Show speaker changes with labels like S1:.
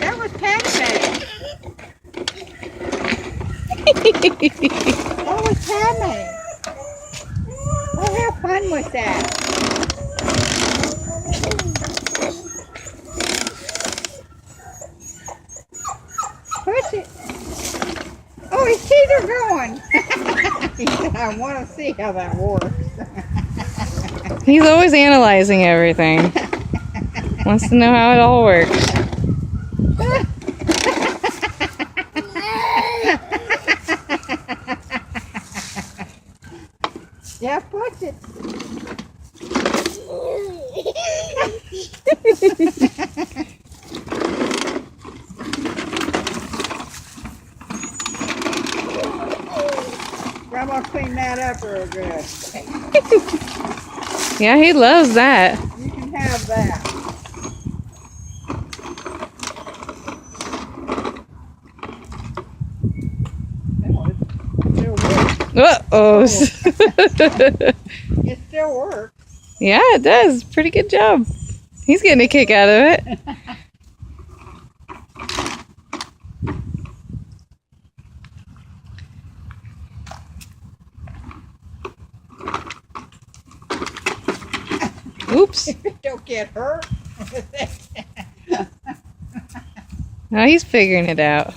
S1: That was Padme. That was Padme. Oh, have fun with that. Push it. Oh, his teeth are going. He said, I want to see how that works.
S2: He's always analyzing everything. Wants to know how it all works.
S1: Yeah, push it. Grandma clean that up real good.
S2: Yeah, he loves that.
S1: You can have that.
S2: Uh-oh.
S1: It still works.
S2: Yeah, it does. Pretty good job. He's getting a kick out of it. Oops.
S1: Don't get hurt.
S2: Now he's figuring it out.